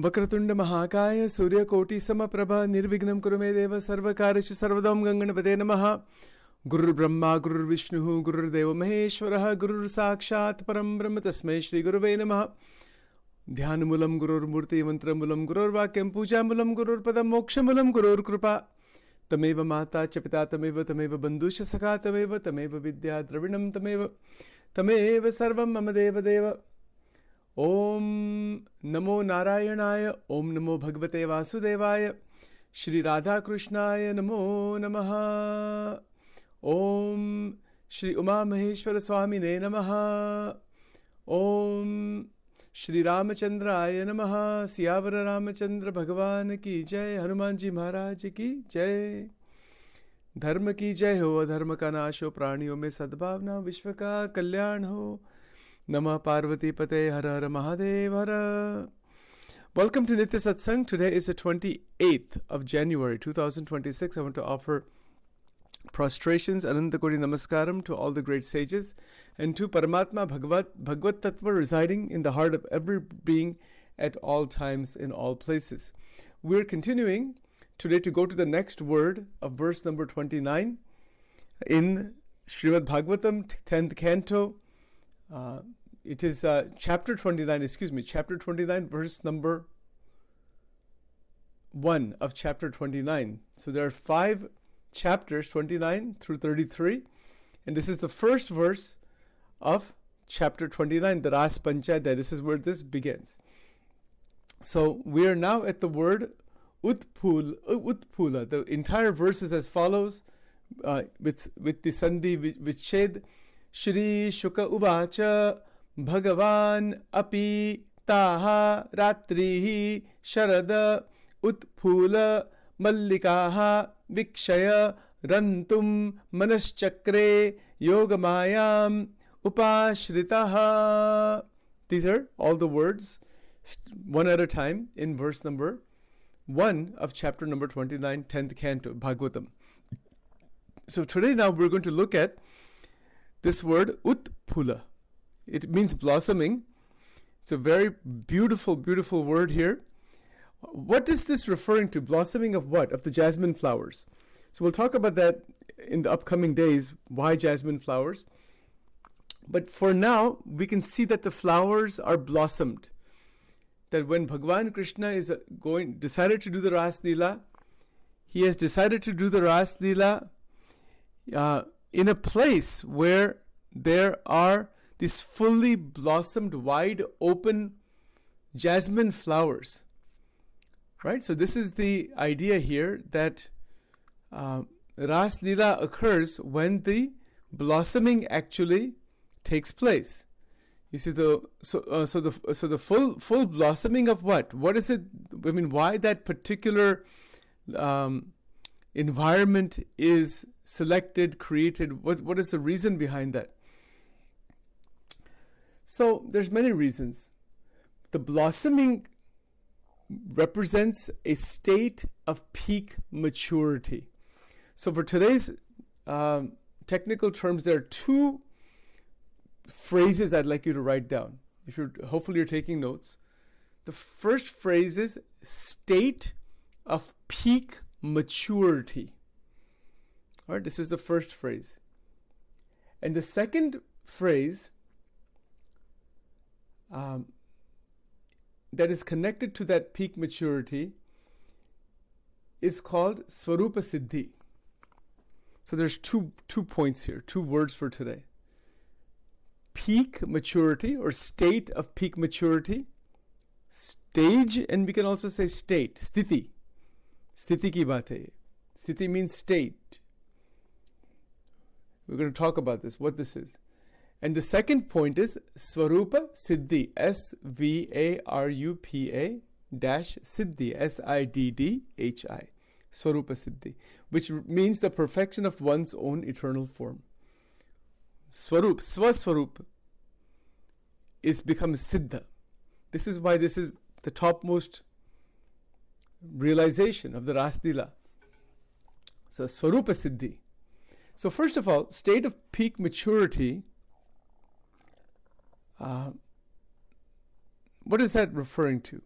वक्रतुंड महाकाय सूर्यकोटि समप्रभा निर्विघ्नं कुरु मे देव सर्वकार्येषु सर्वदा गणपते नमः। गुरुर्ब्रह्मा गुरुर्विष्णुः गुरुर्देवो महेश्वरः गुरुर्साक्षात् परं ब्रह्म तस्मै श्री गुरुवे नमः। ध्यानमूलं गुरुर्मूर्ति मंत्रमूलं गुरुर्वाक्यं पूजामूलं गुरुर्पदं मोक्षमूलं गुरुर्कृपा। तमेव माता च पिता तमेव बन्धुश्च सखा तमेव विद्या द्रविणं तमेव सर्वं मम देवदेव। ओम नमो नारायणाय, ओम नमो भगवते वासुदेवाय, श्री राधा कृष्णाय नमो नमः। ओम श्री उमा महेश्वर स्वामिने नमः। ओम श्री रामचंद्राय नमः। सियावर रामचंद्र भगवान की जय। हनुमान जी महाराज की जय। धर्म की जय हो, अधर्म का नाश हो, प्राणियों में सद्भावना, विश्व का कल्याण हो। Namah Parvati Pate, Har Har Mahadev Har. Welcome to Nitya Satsang. Today is the 28th of January 2026. I want to offer prostrations, Anantakoti Namaskaram to all the great sages and to Paramatma Bhagavad Tattva residing in the heart of every being at all times in all places. We're continuing today to go to the next word of verse number 29 in Srimad Bhagavatam, 10th canto. It is chapter 29, verse number 1 of chapter 29. So there are 5 chapters, 29 through 33. And this is the first verse of chapter 29, the RAS PANCHADHAYI. This is where this begins. So we are now at the word Utpula. The entire verse is as follows, with the Sandhi Vichhed. Shri Shuka Uvacha Bhagavan Api Taha Ratrihi Sharada Utphula Mallikaha Vikshaya Rantum Manaschakre Yogamayam Upashritaha. These are all the words, one at a time, in verse number 1 of chapter number 29, 10th canto, Bhagavatam. So today now we're going to look at this word Utpula. It means blossoming. It's a very beautiful, beautiful word here. What is this referring to? Blossoming of what? Of the jasmine flowers. So we'll talk about that in the upcoming days. Why jasmine flowers? But for now, we can see that the flowers are blossomed. That when Bhagavan Krishna is decided to do the RAS LEELA, he has decided to do the RAS LEELA in a place where there are these fully blossomed, wide open jasmine flowers. Right? So this is the idea here, that RAS LEELA occurs when the blossoming actually takes place. You see, the full blossoming of what? What is it? I mean, why that particular environment is selected, created? What is the reason behind that? So there's many reasons. The blossoming represents a state of peak maturity. So for today's technical terms, there are 2 phrases I'd like you to write down. Hopefully you're taking notes. The first phrase is state of peak maturity. All right, this is the first phrase. And the second phrase that is connected to that peak maturity is called Swarupa Siddhi. So there's two points here, 2 words for today. Peak maturity, or state of peak maturity. Stage, and we can also say state, sthiti. Sthiti ki baat hai. Sthiti means state. We're going to talk about this, what this is. And the second point is Swarupa Siddhi, SVARUPA dash Siddhi, SIDDHI, Swarupa Siddhi, which means the perfection of one's own eternal form. Swarup, Swaswarup becomes Siddha. This is why this is the topmost realization of the RAS LEELA. So Swarupa Siddhi. So first of all, state of peak maturity. What is that referring to?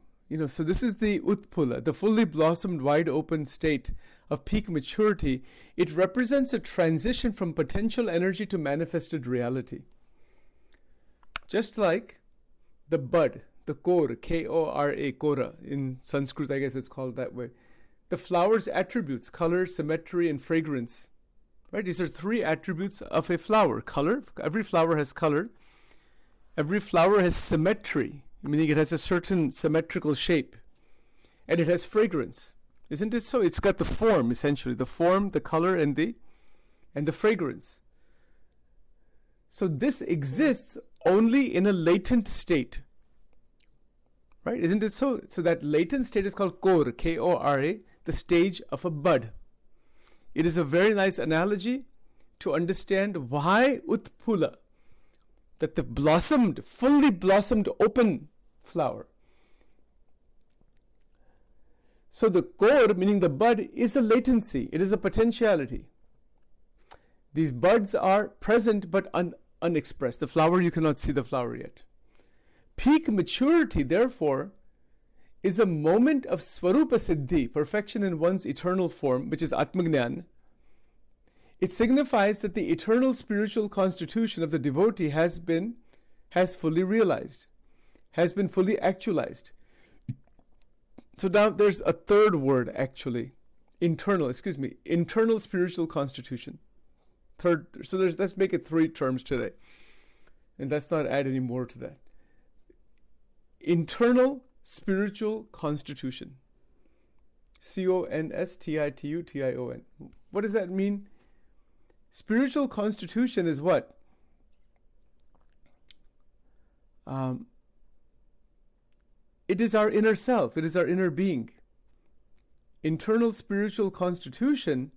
So this is the Utpula, the fully blossomed, wide open state of peak maturity. It represents a transition from potential energy to manifested reality. Just like the bud, the kora, K-O-R-A, kora, in Sanskrit I guess it's called that way. The flower's attributes, color, symmetry, and fragrance. Right? These are three attributes of a flower. Color, every flower has color. Every flower has symmetry, meaning it has a certain symmetrical shape. And it has fragrance. Isn't it so? It's got the form, essentially. The form, the color, and the fragrance. So this exists only in a latent state. Right? Isn't it so? So that latent state is called kora, K-O-R-A, the stage of a bud. It is a very nice analogy to understand why Utpula, that the blossomed, fully blossomed, open flower. So the core, meaning the bud, is a latency. It is a potentiality. These buds are present but unexpressed. The flower, you cannot see the flower yet. Peak maturity, therefore, is a moment of Swarupa Siddhi, perfection in one's eternal form, which is Atmagnan. It signifies that the eternal spiritual constitution of the devotee has fully realized, has been fully actualized. So now there's a third word actually, internal spiritual constitution. Third, so let's make it three terms today. And let's not add any more to that. Internal spiritual constitution. C-O-N-S-T-I-T-U-T-I-O-N. What does that mean? Spiritual constitution is what? It is our inner self. It is our inner being. Internal spiritual constitution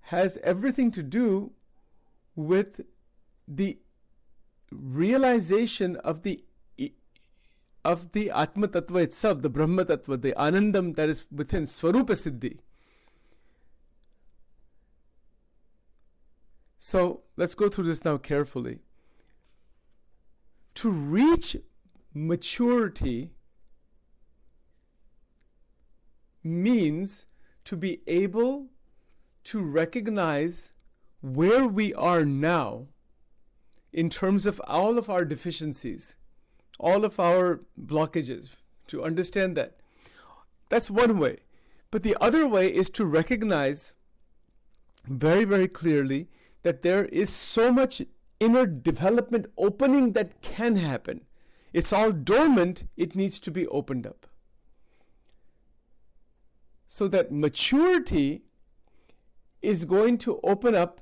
has everything to do with the realization of the Atma Tattva itself, the Brahma Tattva, the Anandam that is within, Swarupa Siddhi. So let's go through this now carefully. To reach maturity means to be able to recognize where we are now in terms of all of our deficiencies, all of our blockages, to understand that. That's one way. But the other way is to recognize very, very clearly that there is so much inner development opening that can happen. It's all dormant, it needs to be opened up. So that maturity is going to open up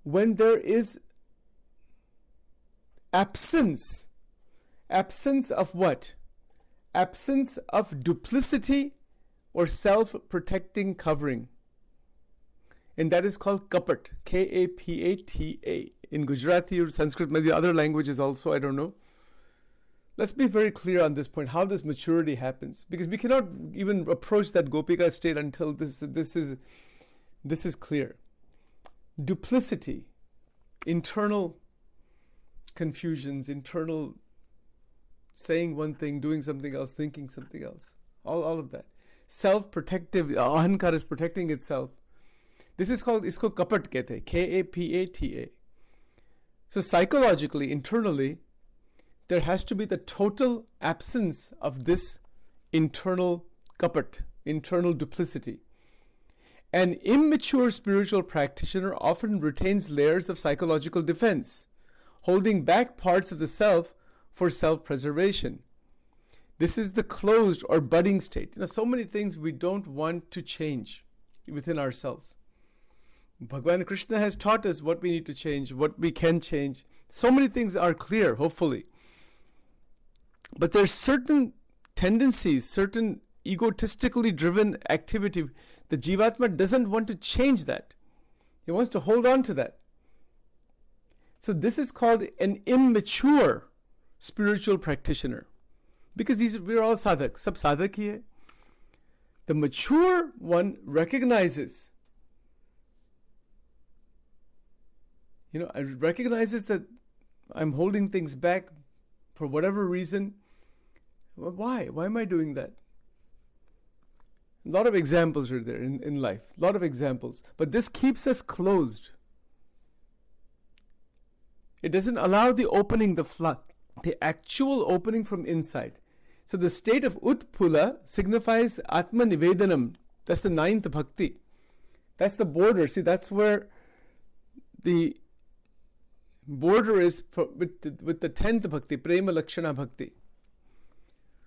when there is absence. Absence of what? Absence of duplicity or self-protecting covering. And that is called kapat, K-A-P-A-T-A. In Gujarati or Sanskrit, maybe other languages also, I don't know. Let's be very clear on this point, how this maturity happens. Because we cannot even approach that Gopika state until this is clear. Duplicity, internal confusions, internal saying one thing, doing something else, thinking something else. All of that. Self-protective, ahankar is protecting itself. This is called, isko kapat kehte, K-A-P-A-T-A. So psychologically, internally, there has to be the total absence of this internal kapat, internal duplicity. An immature spiritual practitioner often retains layers of psychological defense, holding back parts of the self for self-preservation. This is the closed or budding state. So many things we don't want to change within ourselves. Bhagavan Krishna has taught us what we need to change, what we can change. So many things are clear, hopefully. But there's certain tendencies, certain egotistically driven activity. The Jivatma doesn't want to change that. He wants to hold on to that. So this is called an immature spiritual practitioner. Because we're all sadhak. Sab sadhak hi hai. The mature one recognizes recognizes that I'm holding things back for whatever reason. Well, why? Why am I doing that? A lot of examples are there in life. A lot of examples. But this keeps us closed. It doesn't allow the opening, the actual opening from inside. So the state of Utpula signifies Atma Nivedanam. That's the 9th bhakti. That's the border. See, that's where the border is with the 10th bhakti, Prema Lakshana bhakti.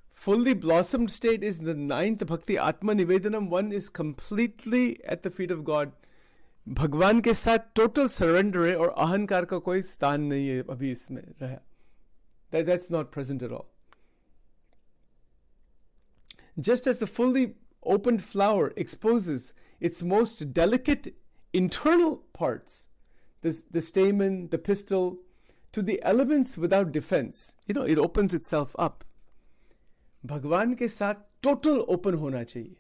Fully blossomed state is the 9th bhakti, Atma Nivedanam. One is completely at the feet of God. भगवान के साथ total surrender है और अहंकार का कोई स्थान नहीं है अभी इसमें रहा. That's not present at all. Just as the fully opened flower exposes its most delicate internal parts, the stamen, the pistil, to the elements without defense, it opens itself up. भगवान के साथ total open होना चाहिए.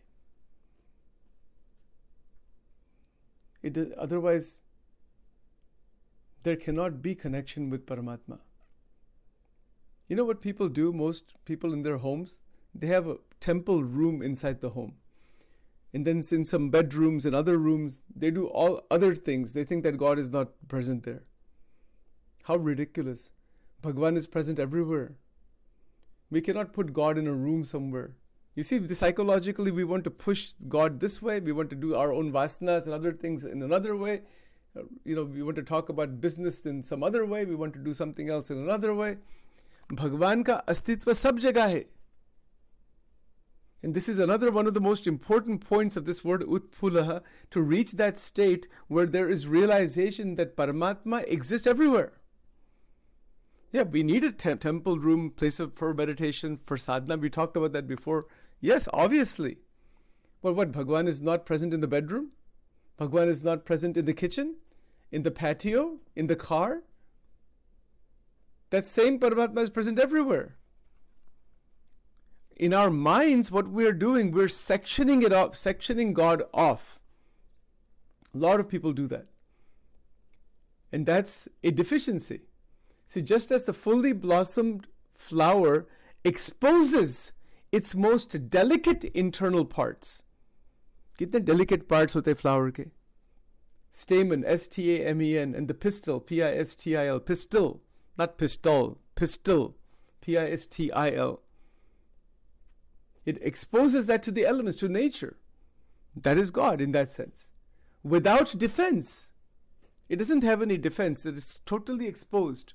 Otherwise, there cannot be connection with Paramatma. You know what people do? Most people in their homes, they have a temple room inside the home. And then in some bedrooms and other rooms, they do all other things. They think that God is not present there. How ridiculous. Bhagwan is present everywhere. We cannot put God in a room somewhere. You see, psychologically, we want to push God this way. We want to do our own vasanas and other things in another way. We want to talk about business in some other way. We want to do something else in another way. Bhagwan ka astitva sab jagah hai. And this is another one of the most important points of this word utpulaha, to reach that state where there is realization that Paramatma exists everywhere. Yeah, we need a temple room, place for meditation, for sadhana. We talked about that before. Yes, obviously. But what, Bhagwan is not present in the bedroom? Bhagwan is not present in the kitchen? In the patio? In the car? That same Paramatma is present everywhere. In our minds, what we're doing, we're sectioning it off, sectioning God off. A lot of people do that. And that's a deficiency. See, just as the fully blossomed flower exposes its most delicate internal parts. कितने delicate parts होते flower के? Stamen, S-T-A-M-E-N, and the pistil, P-I-S-T-I-L, pistil, not pistol, pistil, P-I-S-T-I-L. It exposes that to the elements, to nature. That is God in that sense. Without defense. It doesn't have any defense. It is totally exposed.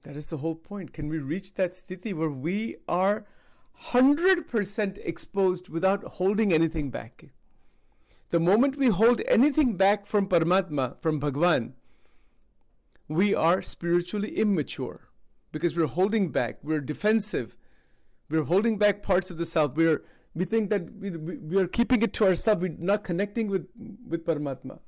That is the whole point. Can we reach that sthiti where we are 100% exposed without holding anything back? The moment we hold anything back from Paramatma, from Bhagwan, we are spiritually immature because we're holding back, we're defensive, we're holding back parts of the self. We think that we are keeping it to ourselves, we're not connecting with Paramatma.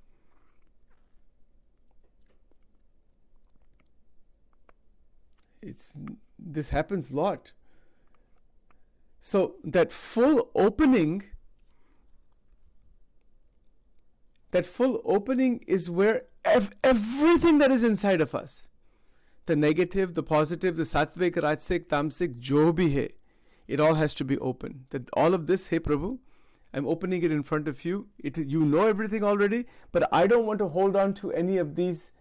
This happens a lot. So that full opening is where everything that is inside of us, the negative, the positive, the sattvic, rajasic, tamasic, jo bhi hai, it all has to be open. That all of this, hey Prabhu, I'm opening it in front of you. You know everything already, but I don't want to hold on to any of these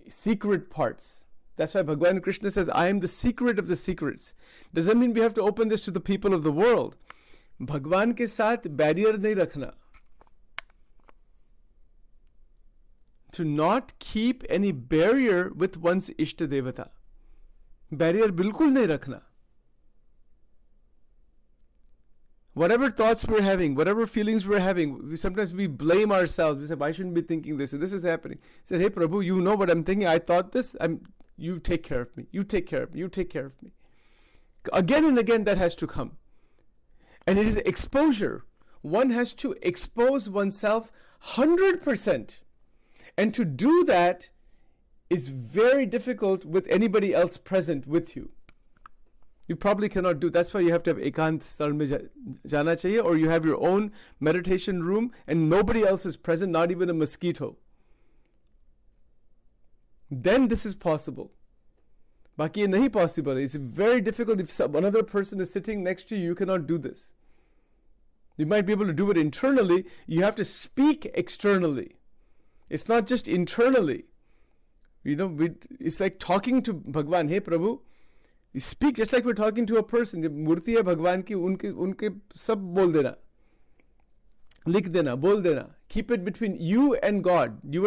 secret parts. That's why Bhagwan Krishna says, I am the secret of the secrets. Doesn't mean we have to open this to the people of the world. Bhagwan ke saath barrier nahi rakhna. To not keep any barrier with one's Ishta Devata. Barrier bilkul nahi rakhna. Whatever thoughts we're having, whatever feelings we're having, sometimes we blame ourselves. We say, I shouldn't be thinking this, and this is happening. He said, hey Prabhu, you know what I'm thinking. I thought this. You take care of me. You take care of me. You take care of me. Again and again that has to come. And it is exposure. One has to expose oneself 100%. And to do that is very difficult with anybody else present with you. You probably cannot do. That's why you have to have ekant sthal mein jana chahiye, or you have your own meditation room and nobody else is present, not even a mosquito. then this is possible. बाकी ये नहीं possible. It's very difficult if another person is sitting next to you. You cannot do this. You might be able to do it internally. You have to speak externally. It's not just internally. It's like talking to Bhagwan. Hey Prabhu, you speak just like we're talking to a person. जब मूर्ति है भगवान की, उनके सब बोल देना, लिख देना, बोल देना. Keep it between you and God. You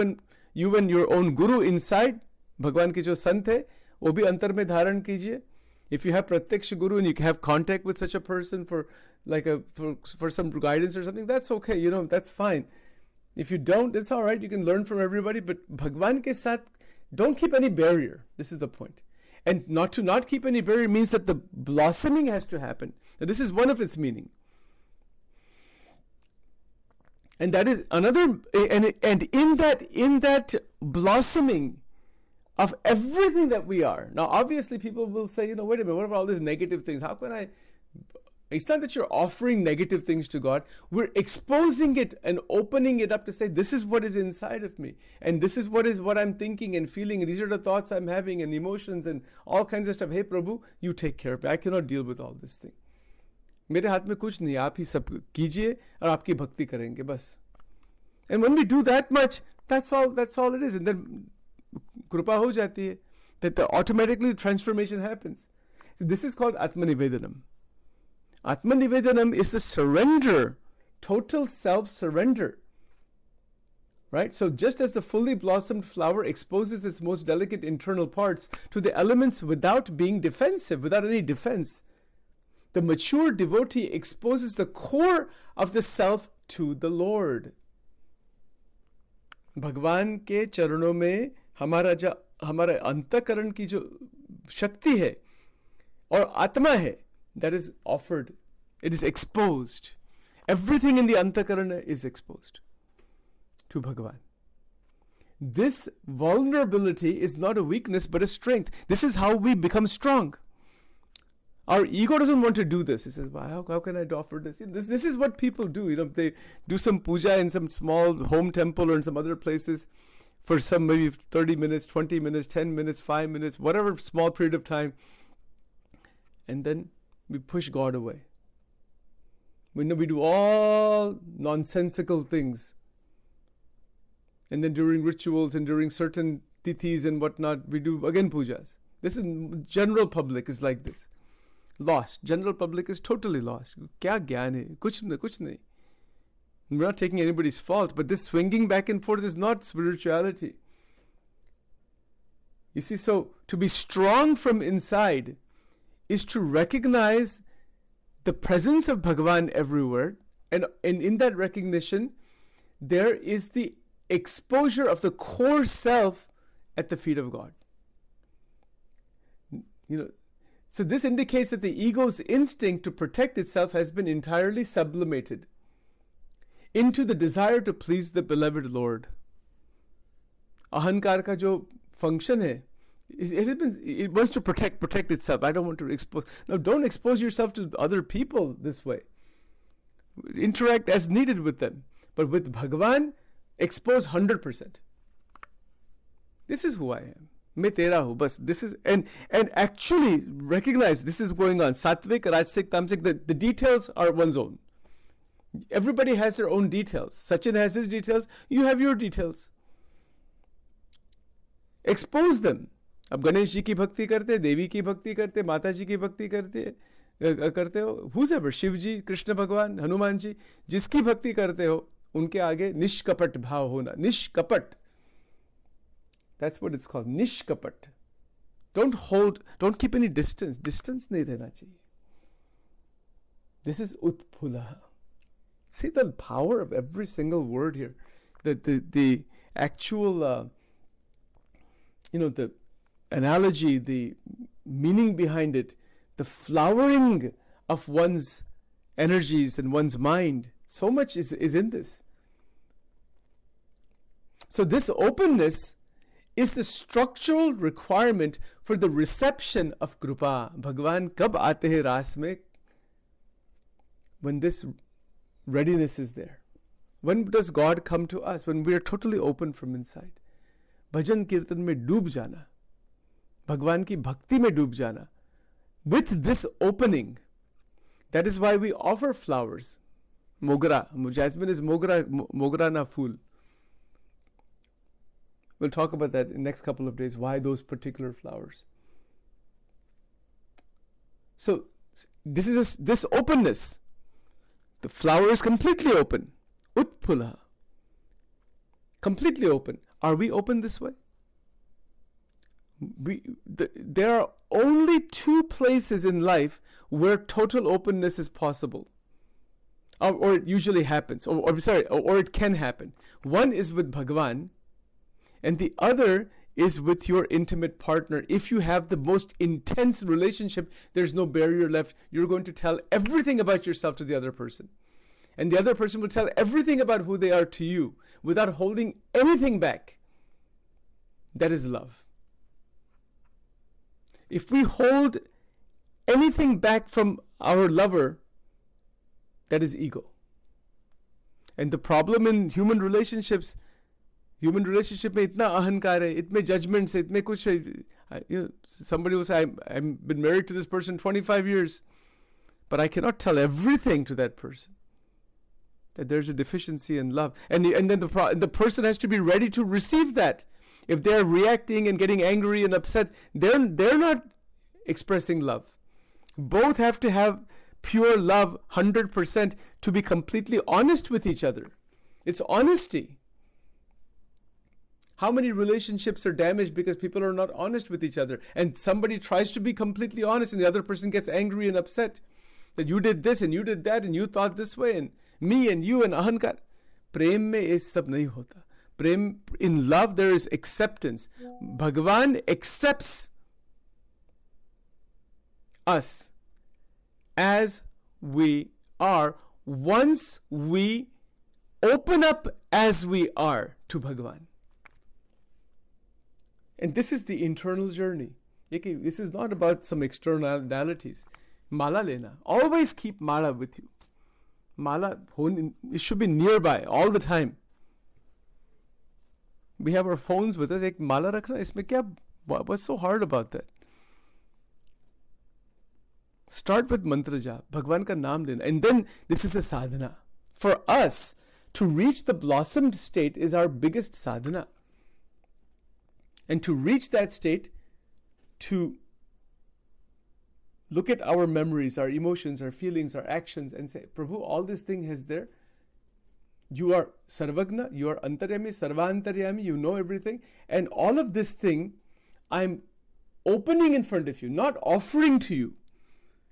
and your own guru inside. भगवान के जो संत है वो भी अंतर में धारण कीजिए. If you have pratyaksh guru and you have contact with such a person for some guidance or something, that's okay. That's fine. If you don't, it's all right. You can learn from everybody. But Bhagwan ke saath, don't keep any barrier. This is the point. And not keep any barrier means that the blossoming has to happen. Now, this is one of its meaning. And that is another. And in that blossoming of everything that we are. Now, obviously, people will say, wait a minute, what about all these negative things? How can I? It's not that you're offering negative things to God. We're exposing it and opening it up to say, this is what is inside of me. And this is what I'm thinking and feeling. And these are the thoughts I'm having and emotions and all kinds of stuff. Hey, Prabhu, you take care of it. I cannot deal with all this thing. मेरे हाथ में कुछ नहीं, आप ही सब कीजिए और आपकी भक्ति करेंगे बस. And when we do that much, that's all it is. And then कृपा हो जाती है. That automatically transformation happens. So this is called Atmanivedanam. Atmanivedanam is the surrender, total self-surrender. Right? So just as the fully blossomed flower exposes its most delicate internal parts to the elements without being defensive, without any defense, the mature devotee exposes the core of the self to the Lord. भगवान के चरणों में हमारे अंतःकरण की जो शक्ति है और आत्मा है, that is offered. It is exposed. Everything in the antakarana is exposed to Bhagavan. This vulnerability is not a weakness but a strength. This is how we become strong. Our ego doesn't want to do this. It says, well, how can I offer this? This is what people do. They do some puja in some small home temple or in some other places for some maybe 30 minutes, 20 minutes, 10 minutes, 5 minutes, whatever small period of time. And then we push God away. We do all nonsensical things. And then during rituals and during certain tithis and whatnot, we do again pujas. This is general public is like this. Lost. General public is totally lost. Kya gyan hai? Kuch nahi. We're not taking anybody's fault, but this swinging back and forth is not spirituality. You see, so to be strong from inside is to recognize the presence of Bhagavan everywhere, and in that recognition, there is the exposure of the core self at the feet of God. So this indicates that the ego's instinct to protect itself has been entirely sublimated into the desire to please the beloved Lord. Ahankar ka jo function hai, it wants to protect itself. I don't want to expose. No, don't expose yourself to other people this way. Interact as needed with them. But with Bhagavan, expose 100%. This is who I am. मैं तेरा हूँ बस. This is and actually recognize this is going on. Satvik, Rajsik, Tamsik. The details are one's own. Everybody has their own details. Sachin has his details. You have your details. Expose them. अब गणेश जी की भक्ति करते, देवी की भक्ति करते, माता जी की भक्ति करते हो, whoever, शिव जी, कृष्ण भगवान, हनुमान जी, जिसकी भक्ति करते हो, उनके आगे निष्कपट भाव होना. निष्कपट. That's what it's called. Nishkapat. Don't keep any distance. Distance nahi rehna chahiye. This is utphula. See the power of every single word here. The actual, the analogy, the meaning behind it, the flowering of one's energies and one's mind. So much is in this. So this openness is the structural requirement for the reception of Krupa. Bhagavan kab aate hai RAAS mein? When this readiness is there. When does God come to us? When we are totally open from inside. भजन कीर्तन में डूब जाना, भगवान की भक्ति में डूब जाना. With this opening, that is why we offer flowers. Mogra. Jasmine is mogra na fool. We'll talk about that in the next couple of days, why those particular flowers. So, this openness. The flower is completely open. Utpula. Completely open. Are we open this way? There are only two places in life where total openness is possible. Or it usually happens. Or it can happen. One is with Bhagavan, and the other is with your intimate partner. If you have the most intense relationship, there's no barrier left. You're going to tell everything about yourself to the other person. And the other person will tell everything about who they are to you without holding anything back. That is love. If we hold anything back from our lover, that is ego. And the problem in human relationship में इतना अहंकार है, इतने judgments है, इतने कुछ है. Somebody will say, I've been married to this person 25 years, but I cannot tell everything to that person. That there's a deficiency in love. And then the person has to be ready to receive that. If they're reacting and getting angry and upset, they're not expressing love. Both have to have pure love, 100%, to be completely honest with each other. It's honesty. How many relationships are damaged because people are not honest with each other? And somebody tries to be completely honest and the other person gets angry and upset. That you did this and you did that and you thought this way and me and you and ahankar. Prem mein ye sab nahi hota. Prem, in love there is acceptance. Bhagavan accepts us as we are once we open up as we are to Bhagavan. And this is the internal journey. This is not about some externalities. Mala lena. Always keep mala with you. Mala, it should be nearby all the time. We have our phones with us. Ek mala rakhna, isme kya? What's so hard about that? Start with mantra jap, Bhagwan ka naam lena. And then this is a sadhana. For us, to reach the blossomed state is our biggest sadhana. And to reach that state, to look at our memories, our emotions, our feelings, our actions, and say, Prabhu, all this thing is there. You are Sarvagna, you are Antaryami, Sarvantaryami, you know everything. And all of this thing, I'm opening in front of you, not offering to you.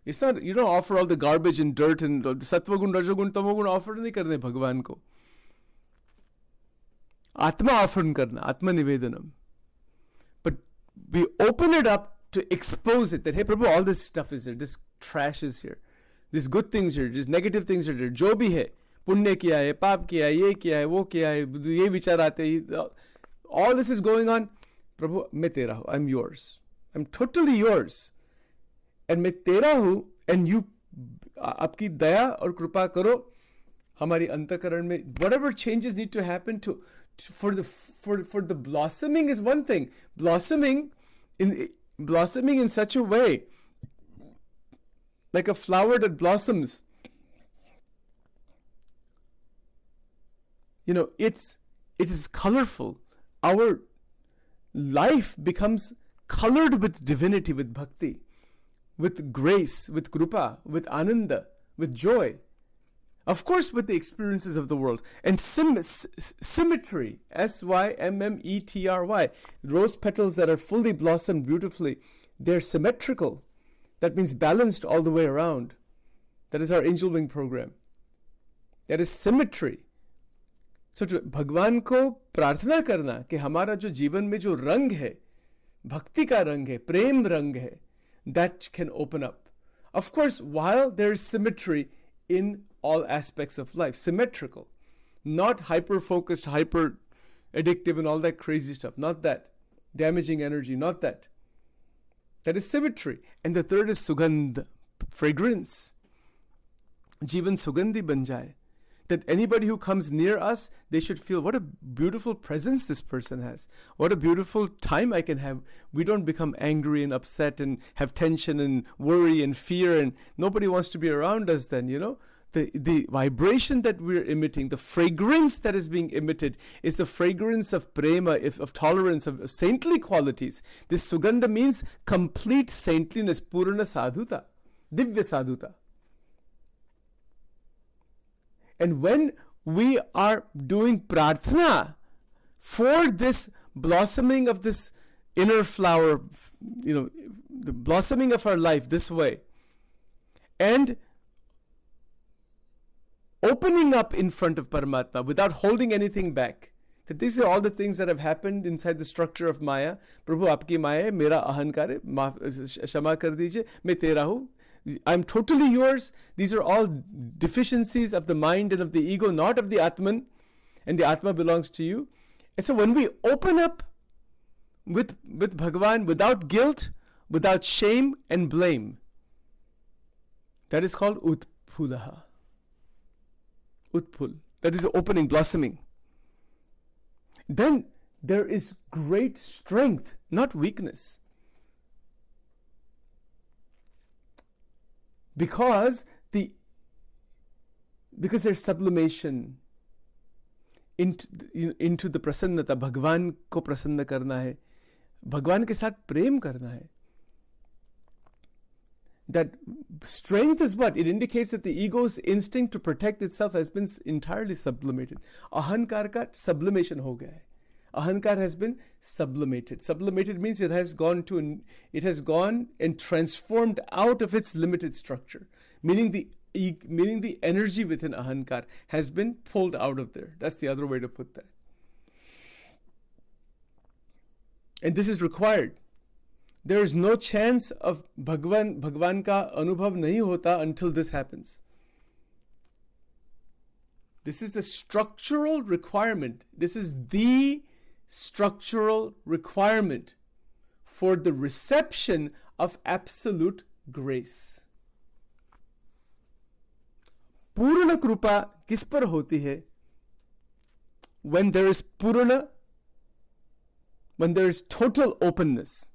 It's not, you don't offer all the garbage and dirt and Sattvagun, Rajagun, Tamagun, offer nahi karne Bhagavan ko. Atma offer karna, Atma Nivedanam. But we open it up to expose it, that, hey Prabhu, all this stuff is there, this trash is here, these good things here, these negative things are there, jo bhi hai, पुण्य किया है, पाप किया है, ये किया है, वो किया है, ये विचार आते हैं, all this is going on. प्रभु मैं तेरा हूँ, I'm yours, I'm totally yours, and मैं तेरा हूँ, and you, आपकी दया और कृपा करो हमारी अंतःकरण में. Whatever changes need to happen for the blossoming is one thing. Blossoming in such a way, like a flower that blossoms. It is colorful. Our life becomes colored with divinity, with bhakti, with grace, with krupa, with ananda, with joy. Of course, with the experiences of the world. And symmetry, S-Y-M-M-E-T-R-Y. Rose petals that are fully blossomed beautifully, they're symmetrical. That means balanced all the way around. That is our angel wing program. That is symmetry. So to भगवान को प्रार्थना करना कि हमारा जो जीवन में जो रंग है, भक्ति का रंग है, प्रेम रंग है, that can open up. Of course, while there is symmetry in all aspects of life, symmetrical, not hyper-focused, hyper-addictive and all that crazy stuff, not that. Damaging energy, not that. That is symmetry. And the third is sugandh, fragrance. Jeevan sugandhi ban jaye. that anybody who comes near us, they should feel what a beautiful presence this person has. What a beautiful time I can have. We don't become angry and upset and have tension and worry and fear, and nobody wants to be around us then, you know. The vibration that we're emitting, the fragrance that is being emitted is the fragrance of prema, of tolerance, of saintly qualities. This sugandha means complete saintliness, purana sadhuta, divya sadhuta. And when we are doing prarthana for this blossoming of this inner flower, you know, the blossoming of our life this way, and opening up in front of Paramatma without holding anything back, that these are all the things that have happened inside the structure of Maya. Prabhu, aapki Maya hai, mera ahankar hai, kshama kar dijiye, main tera hu. I'm totally yours. These are all deficiencies of the mind and of the ego, not of the Atman. And the Atma belongs to you. And so when we open up with Bhagavan without guilt, without shame and blame, that is called Utphulaha. Utphul. That is opening, blossoming. Then there is great strength, not weakness. Because there's sublimation into the prasannata. Bhagwan ko prasanna karna hai. Bhagwan ke saath prem karna hai. That strength is what? It indicates that the ego's instinct to protect itself has been entirely sublimated. Ahankar ka sublimation ho gaya hai. Ahankar has been sublimated. Sublimated means it has gone and transformed out of its limited structure. Meaning the energy within Ahankar has been pulled out of there. That's the other way to put that. And this is required. There is no chance of Bhagwan ka anubhav nahi hota until this happens. This is the structural requirement. This is the structural requirement for the reception of absolute grace. Purana Krupa kis par hoti hai? When there is Purana, when there is total openness.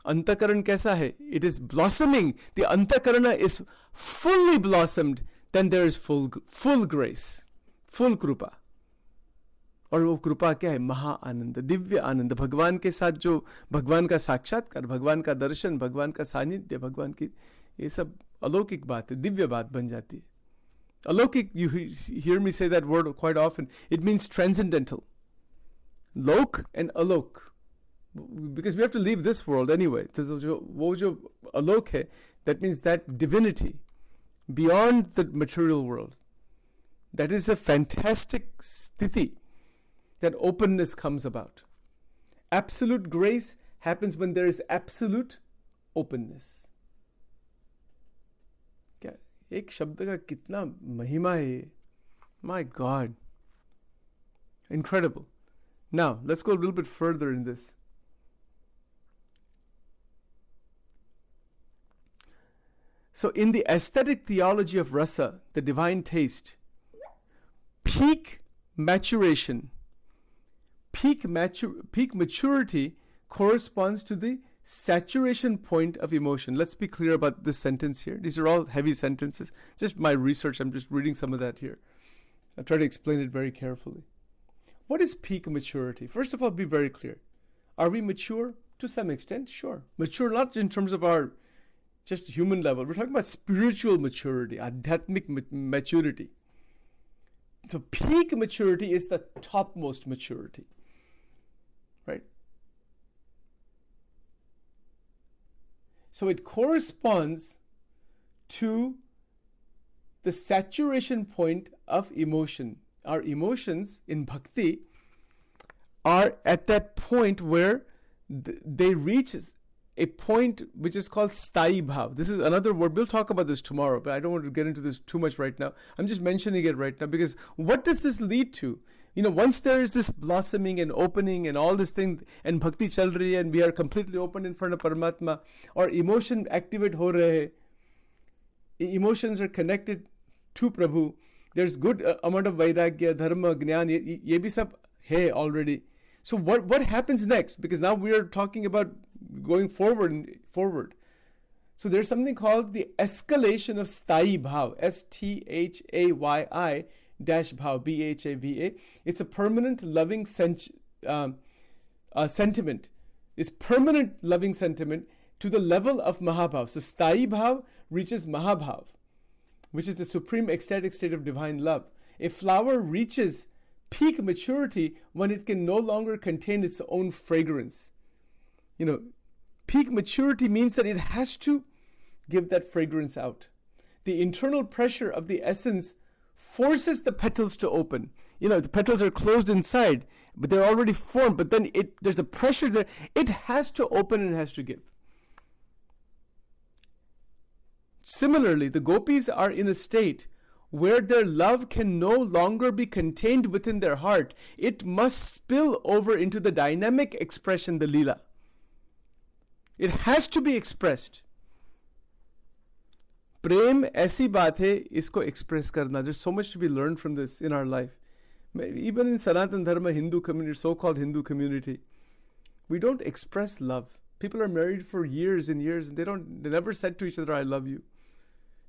Antakaran kaisa hai? It is blossoming. The Antakarana is fully blossomed. Then there is full grace, full Krupa. और वो कृपा क्या है? महा आनंद, दिव्य आनंद, भगवान के साथ जो भगवान का साक्षात्कार, भगवान का दर्शन, भगवान का सानिध्य, भगवान की ये सब अलौकिक बात है, दिव्य बात बन जाती है. अलौकिक, you hear me say that word quite often. It means transcendental. Lok and alok. Because we have to leave this world anyway. वो जो alok है, that means that divinity beyond the material world. That is a fantastic sthiti. That openness comes about. Absolute grace happens when there is absolute openness. क्या एक शब्द का कितना महिमा है? My God. Incredible. Now, let's go a little bit further in this. So, in the aesthetic theology of rasa, the divine taste, peak maturation, peak maturity corresponds to the saturation point of emotion. Let's be clear about this sentence here. These are all heavy sentences. Just my research, I'm just reading some of that here. I'll try to explain it very carefully. What is peak maturity? First of all, be very clear. Are we mature? To some extent, sure. Mature not in terms of our just human level. We're talking about spiritual maturity, adhyatmic maturity. So peak maturity is the topmost maturity. Right? So it corresponds to the saturation point of emotion. Our emotions in bhakti are at that point where they reach a point which is called sthayi bhav. This is another word. We'll talk about this tomorrow, but I don't want to get into this too much right now. I'm just mentioning it right now because what does this lead to? You know, once there is this blossoming and opening and all this thing, and bhakti chal rahi hai, and we are completely open in front of Paramatma, or emotion activate ho rahe hai, emotions are connected to Prabhu, There's good amount of vairagya, dharma, gnan, ye bhi sab hai already. So what happens next? Because now we are talking about going forward. So there's something called the escalation of sthayi bhav, STHAYI dash bhav, BHAVA. It's a permanent loving sentiment. It's permanent loving sentiment to the level of mahabhav. So sthayi bhav reaches mahabhav, which is the supreme ecstatic state of divine love. A flower reaches peak maturity when it can no longer contain its own fragrance. Peak maturity means that it has to give that fragrance out. The internal pressure of the essence forces the petals to open. The petals are closed inside, but they're already formed, but then there's a pressure there. It has to open and has to give. Similarly, the gopis are in a state where their love can no longer be contained within their heart. It must spill over into the dynamic expression, the leela. It has to be expressed. Prem aisi baat hai, isko express karna. There's so much to be learned from this in our life. Even in Sanatan Dharma Hindu community, so-called Hindu community, we don't express love. People are married for years and years, and they never said to each other, "I love you."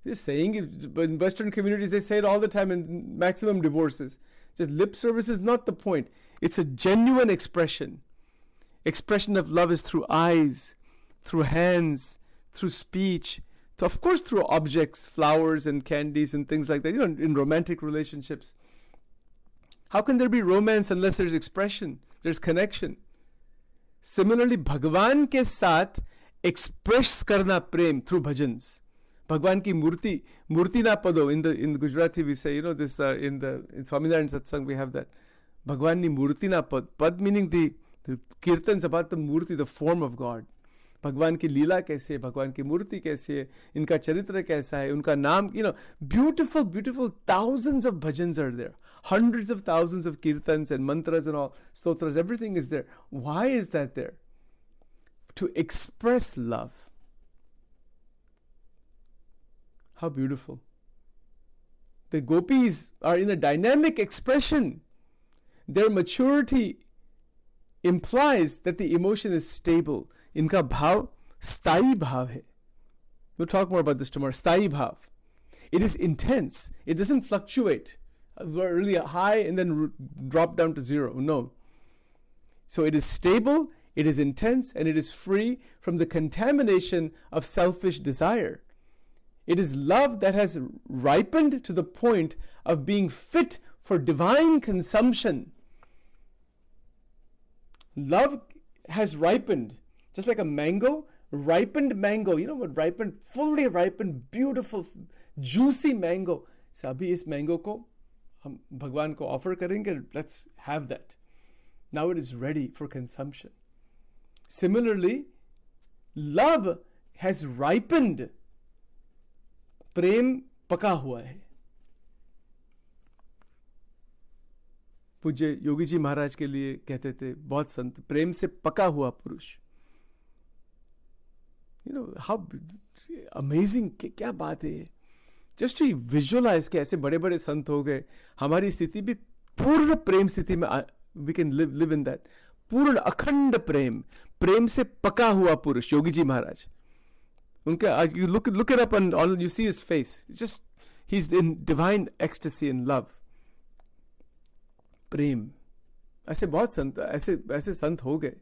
They're saying it, but in Western communities, they say it all the time in maximum divorces. Just lip service is not the point. It's a genuine expression. Expression of love is through eyes, through hands, through speech, of course through objects, flowers and candies and things like that, in romantic relationships. How can there be romance unless there's expression, there's connection? Similarly, Bhagwan ke saath express karna prem through bhajans. Bhagwan ki murti na pado. In Gujarati we say, this in Swaminarayan Satsang we have that. Bhagwan ni murti na pad. Pad meaning the kirtans about the murti, the form of God. भगवान की लीला कैसे है, भगवान की मूर्ति कैसी है, इनका चरित्र कैसा है, उनका नाम, beautiful thousands of bhajans are there. Hundreds of thousands of kirtans and mantras and all, stotras, everything is there. Why is that there? To express love. How beautiful. The gopis are in a dynamic expression. Their maturity implies that the emotion is stable. इनका भाव स्थायी भाव है. We'll talk more about this tomorrow. स्थायी भाव. It is intense. It doesn't fluctuate. Really high and then drop down to zero. No. So it is stable, it is intense, and it is free from the contamination of selfish desire. It is love that has ripened to the point of being fit for divine consumption. Love has ripened. Just like a mango, ripened mango, ripened, fully ripened, beautiful, juicy mango. So abhi is mango ko hum Bhagwan ko offer karenge, let's have that. Now it is ready for consumption. Similarly, love has ripened. Prem paka hua hai. पूज्य योगी जी महाराज के लिए कहते थे बहुत संत, प्रेम से पका हुआ पुरुष. How amazing, क्या बात है. Just to visualize कि ऐसे बड़े बड़े संत हो गए, हमारी स्थिति भी पूर्ण प्रेम स्थिति में, we can live in that. पूर्ण अखंड प्रेम से पका हुआ पुरुष योगी जी महाराज. उनका, you look it up and all, you see his face. He's in divine ecstasy and love. प्रेम. ऐसे बहुत संत, ऐसे संत हो गए.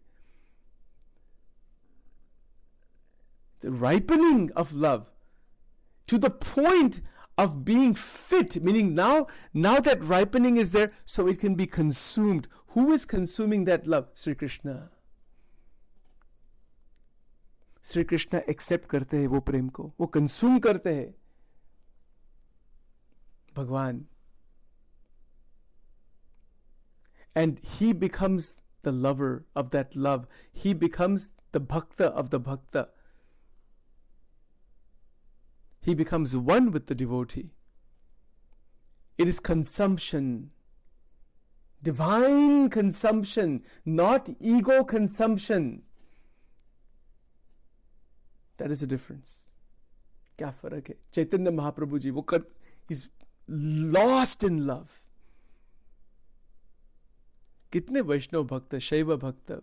The ripening of love to the point of being fit, meaning now that ripening is there, so it can be consumed. Who is consuming that love? Sri Krishna. Sri Krishna accept करते हैं वो प्रेम को, वो consume करते हैं भगवान. And he becomes the lover of that love. He becomes the bhakta of the bhakta. He becomes one with the devotee. It is consumption. Divine consumption, not ego consumption. That is the difference. क्या फर्क है? Chaitanya Mahaprabhu ji, he's lost in love. कितने वैष्णव भक्त, शैव भक्त,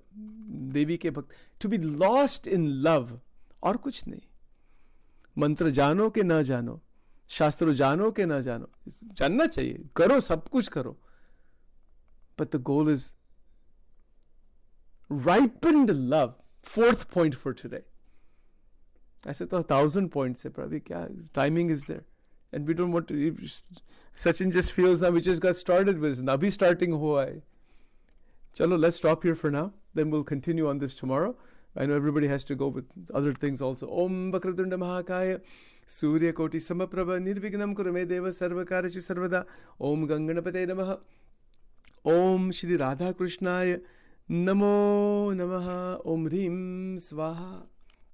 देवी के भक्त, to be lost in love, और कुछ नहीं. मंत्र जानो कि ना जानो, शास्त्र जानो कि ना जानो, जानना चाहिए, करो, सब कुछ करो, but the goal is ripened love. Fourth point for today. ऐसे तो 1,000 points है, पर अभी क्या, timing is there, and we don't want to. Sachin just feels that we just got started with, अभी starting हुआ है. Chalo, let's stop here for now. Then we'll continue on this tomorrow. I know everybody has to go with other things also. Om Vakratunda Mahakaya Surya Koti Samaprabha Nirvignam Kurume Deva Sarvakarishu Sarvada. Om Ganganapate Namaha. Om Shri Radha Krishnaya Namo Namaha. Om Hrim Swaha.